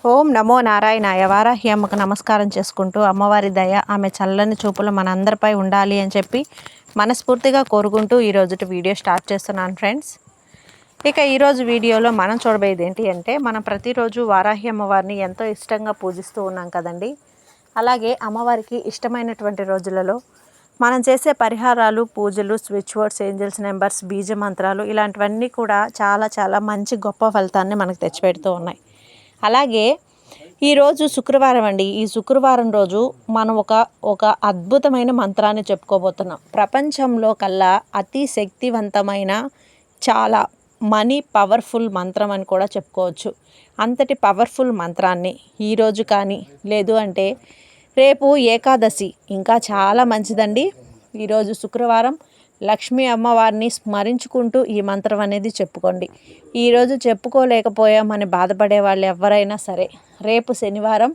ఓం నమో నారాయణాయ. వారాహి అమ్మకు నమస్కారం చేసుకుంటూ అమ్మవారి దయ ఆమె చల్లని చూపులు మనందరిపై ఉండాలి అని చెప్పి మనస్ఫూర్తిగా కోరుకుంటూ ఈరోజు వీడియో స్టార్ట్ చేస్తున్నాను ఫ్రెండ్స్. ఇక ఈరోజు వీడియోలో మనం చూడబోయేది ఏంటి అంటే, మనం ప్రతిరోజు వారాహి అమ్మవారిని ఎంతో ఇష్టంగా పూజిస్తూ ఉన్నాం కదండి. అలాగే అమ్మవారికి ఇష్టమైనటువంటి రోజులలో మనం చేసే పరిహారాలు, పూజలు, స్విచ్ వర్డ్స్, ఏంజల్స్ నెంబర్స్, బీజ మంత్రాలు ఇలాంటివన్నీ కూడా చాలా మంచి గొప్ప ఫలితాన్ని మనకు తెచ్చిపెడుతూ ఉన్నాయి. అలాగే ఈరోజు శుక్రవారం అండి. ఈ శుక్రవారం రోజు మనం ఒక అద్భుతమైన మంత్రాన్ని చెప్పుకోబోతున్నాం. ప్రపంచంలో కల్లా అతి శక్తివంతమైన చాలా మనీ పవర్ఫుల్ మంత్రం అని కూడా చెప్పుకోవచ్చు. అంతటి పవర్ఫుల్ మంత్రాన్ని ఈరోజు కానీ లేదు అంటే రేపు ఏకాదశి ఇంకా చాలా మంచిదండి. ఈరోజు శుక్రవారం లక్ష్మీ అమ్మవారిని స్మరించుకుంటూ ఈ మంత్రం అనేది చెప్పుకోండి. ఈరోజు చెప్పుకోలేకపోయామని బాధపడే వాళ్ళు ఎవరైనా సరే రేపు శనివారం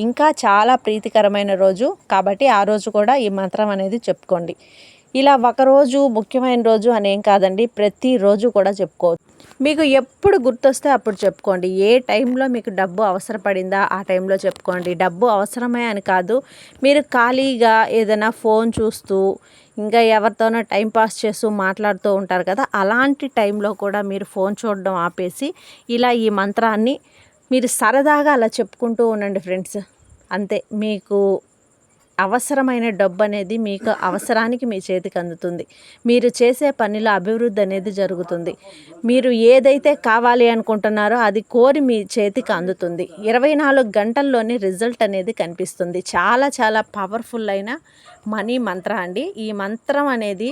ఇంకా చాలా ప్రీతికరమైన రోజు కాబట్టి ఆ రోజు కూడా ఈ మంత్రం అనేది చెప్పుకోండి. ఇలా ఒకరోజు ముఖ్యమైన రోజు అనేం కాదండి, ప్రతిరోజు కూడా చెప్పుకోవచ్చు. మీకు ఎప్పుడు గుర్తొస్తే అప్పుడు చెప్పుకోండి. ఏ టైంలో మీకు డబ్బు అవసరపడిందా ఆ టైంలో చెప్పుకోండి. డబ్బు అవసరమే అని కాదు, మీరు ఖాళీగా ఏదైనా ఫోన్ చూస్తూ ఇంకా ఎవరితోనో టైంపాస్ చేస్తూ మాట్లాడుతూ ఉంటారు కదా, అలాంటి టైంలో కూడా మీరు ఫోన్ చూడడం ఆపేసి ఇలా ఈ మంత్రాన్ని మీరు సరదాగా అలా చెప్పుకుంటూ ఉండండి ఫ్రెండ్స్. అంతే, మీకు అవసరమైన డబ్బు అనేది మీకు అవసరానికి మీ చేతికి అందుతుంది. మీరు చేసే పనిలో అభివృద్ధి అనేది జరుగుతుంది. మీరు ఏదైతే కావాలి అనుకుంటున్నారో అది కోరి మీ చేతికి అందుతుంది. 24 గంటల్లోనే రిజల్ట్ అనేది కనిపిస్తుంది. చాలా పవర్ఫుల్ అయిన మనీ మంత్రం అండి. ఈ మంత్రం అనేది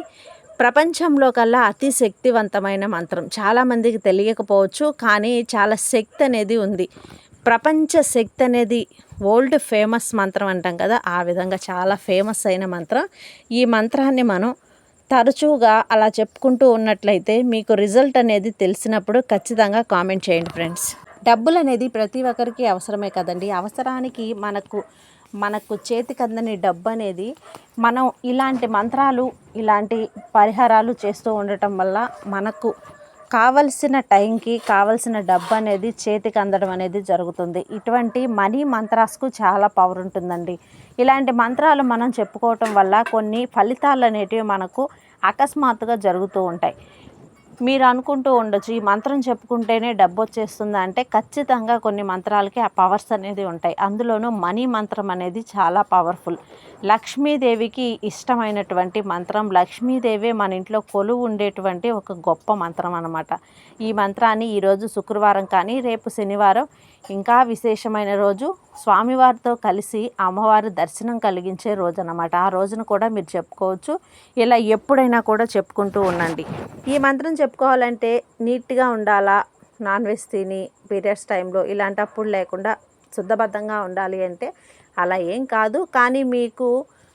ప్రపంచంలో కల్లా అతి శక్తివంతమైన మంత్రం. చాలామందికి తెలియకపోవచ్చు, కానీ చాలా శక్తి అనేది ఉంది. ప్రపంచ శక్తి అనేది వరల్డ్ ఫేమస్ మంత్రం అంటాం కదా, ఆ విధంగా చాలా ఫేమస్ అయిన మంత్రం. ఈ మంత్రాన్ని మనం తరచుగా అలా చెప్పుకుంటూ ఉన్నట్లయితే మీకు రిజల్ట్ అనేది తెలిసినప్పుడు ఖచ్చితంగా కామెంట్ చేయండి ఫ్రెండ్స్. డబ్బులు అనేది ప్రతి ఒక్కరికి అవసరమే కదండి. అవసరానికి మనకు చేతికి అందని డబ్బు అనేది మనం ఇలాంటి మంత్రాలు, ఇలాంటి పరిహారాలు చేస్తూ ఉండటం వల్ల మనకు కావలసిన టైంకి కావలసిన డబ్బు అనేది చేతికి అందడం అనేది జరుగుతుంది. ఇటువంటి మనీ మంత్రాస్కు చాలా పవర్ ఉంటుందండి. ఇలాంటి మంత్రాలు మనం చెప్పుకోవటం వల్ల కొన్ని ఫలితాలు అనేటివి మనకు అకస్మాత్తుగా జరుగుతూ ఉంటాయి. మీరు అనుకుంటూ ఉండొచ్చు, ఈ మంత్రం చెప్పుకుంటేనే డబ్బు వచ్చేస్తుందా అంటే ఖచ్చితంగా కొన్ని మంత్రాలకి ఆ పవర్స్ అనేది ఉంటాయి. అందులోనూ మనీ మంత్రం అనేది చాలా పవర్ఫుల్. లక్ష్మీదేవికి ఇష్టమైనటువంటి మంత్రం. లక్ష్మీదేవి మన ఇంట్లో కొలువు ఉండేటువంటి ఒక గొప్ప మంత్రం అన్నమాట. ఈ మంత్రాన్ని ఈరోజు శుక్రవారం కానీ రేపు శనివారం ఇంకా విశేషమైన రోజు, స్వామివారితో కలిసి అమ్మవారి దర్శనం కలిగించే రోజు అన్నమాట. ఆ రోజున కూడా మీరు చెప్పుకోవచ్చు. ఇలా ఎప్పుడైనా కూడా చెప్పుకుంటూ ఉండండి. ఈ మంత్రం చెప్పుకోవాలంటే నీట్గా ఉండాలా, నాన్ వెజ్ తిని పీరియడ్స్ టైంలో ఇలాంటప్పుడు లేకుండా శుద్ధబద్ధంగా ఉండాలి అంటే అలా ఏం కాదు. కానీ మీకు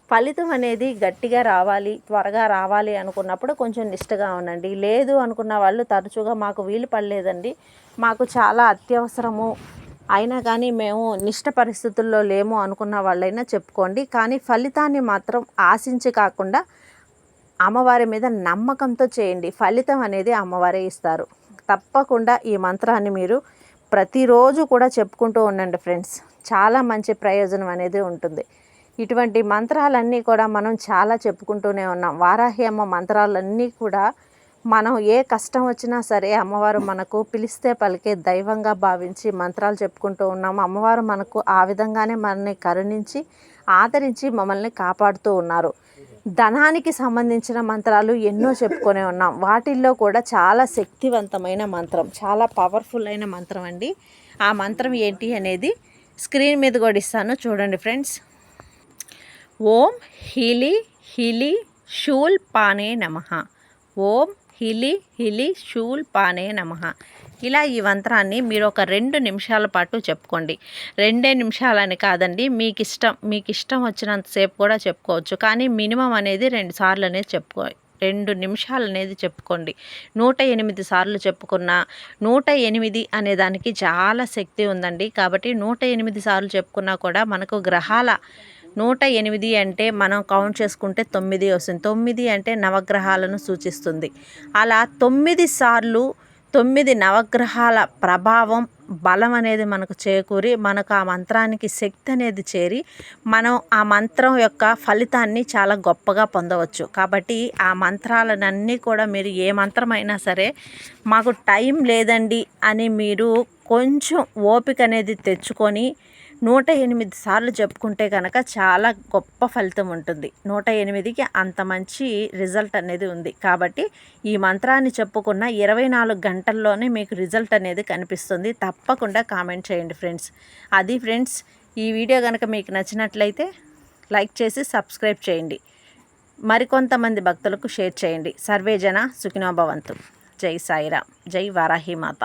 ఫలితం అనేది గట్టిగా రావాలి, త్వరగా రావాలి అనుకున్నప్పుడు కొంచెం నిష్టగా ఉండండి. లేదు అనుకున్న వాళ్ళు తరచుగా మాకు వీలు పడలేదండి, మాకు చాలా అత్యవసరము అయినా కానీ మేము నిష్ట పరిస్థితుల్లో లేము అనుకున్న వాళ్ళైనా చెప్పుకోండి. కానీ ఫలితాన్ని మాత్రం ఆశించి కాకుండా అమ్మవారి మీద నమ్మకంతో చేయండి. ఫలితం అనేది అమ్మవారే ఇస్తారు. తప్పకుండా ఈ మంత్రాన్ని మీరు ప్రతిరోజు కూడా చెప్పుకుంటూ ఉండండి ఫ్రెండ్స్. చాలా మంచి ప్రయోజనం అనేది ఉంటుంది. ఇటువంటి మంత్రాలన్నీ కూడా మనం చాలా చెప్పుకుంటూనే ఉన్నాం. వారాహి అమ్మ మంత్రాలన్నీ కూడా మనం ఏ కష్టం వచ్చినా సరే అమ్మవారు మనకు పిలిస్తే పలికే దైవంగా భావించి మంత్రాలు చెప్పుకుంటూ ఉన్నాము. అమ్మవారు మనకు ఆ విధంగానే మనల్ని కరుణించి ఆదరించి మమ్మల్ని కాపాడుతూ ఉన్నారు. ధనానికి సంబంధించిన మంత్రాలు ఎన్నో చెప్పుకొనే ఉన్నాం. వాటిల్లో కూడా చాలా శక్తివంతమైన మంత్రం, చాలా పవర్ఫుల్ అయిన మంత్రం అండి. ఆ మంత్రం ఏంటి అనేది స్క్రీన్ మీద కూడా ఇస్తాను, చూడండి ఫ్రెండ్స్. ఓం హిలి శూల్ పానే నమః. ఓం హిలి శూల్ పానే నమః. ఇలా ఈ మంత్రాన్ని మీరు ఒక 2 నిమిషాల పాటు చెప్పుకోండి. 2 నిమిషాలని కాదండి, మీకు ఇష్టం వచ్చినంతసేపు కూడా చెప్పుకోవచ్చు. కానీ మినిమం అనేది 2 సార్లు అనేది 2 నిమిషాలు అనేది చెప్పుకోండి. 108 సార్లు చెప్పుకున్న 108 అనే దానికి చాలా శక్తి ఉందండి. కాబట్టి 108 సార్లు చెప్పుకున్నా కూడా మనకు గ్రహాల 108 అంటే మనం కౌంట్ చేసుకుంటే 9 వస్తుంది. 9 అంటే నవగ్రహాలను సూచిస్తుంది. అలా 9 సార్లు 9 నవగ్రహాల ప్రభావం బలం అనేది మనకు చేకూరి మనకు ఆ మంత్రానికి శక్తి అనేది చేరి మనం ఆ మంత్రం యొక్క ఫలితాన్ని చాలా గొప్పగా పొందవచ్చు. కాబట్టి ఆ మంత్రాలనన్నీ కూడా మీరు ఏ మంత్రమైనా సరే మాకు టైం లేదండి అని మీరు కొంచెం ఓపిక అనేది తెచ్చుకొని 108 సార్లు చెప్పుకుంటే కనుక చాలా గొప్ప ఫలితం ఉంటుంది. 108కి అంత మంచి రిజల్ట్ అనేది ఉంది. కాబట్టి ఈ మంత్రాన్ని చెప్పుకున్న 24 గంటల్లోనే మీకు రిజల్ట్ అనేది కనిపిస్తుంది. తప్పకుండా కామెంట్ చేయండి ఫ్రెండ్స్. అది ఫ్రెండ్స్, ఈ వీడియో కనుక మీకు నచ్చినట్లయితే లైక్ చేసి సబ్స్క్రైబ్ చేయండి. మరికొంతమంది భక్తులకు షేర్ చేయండి. సర్వేజన సుఖినో భవంతు. జై సాయిరామ్. జై వారాహి మాత.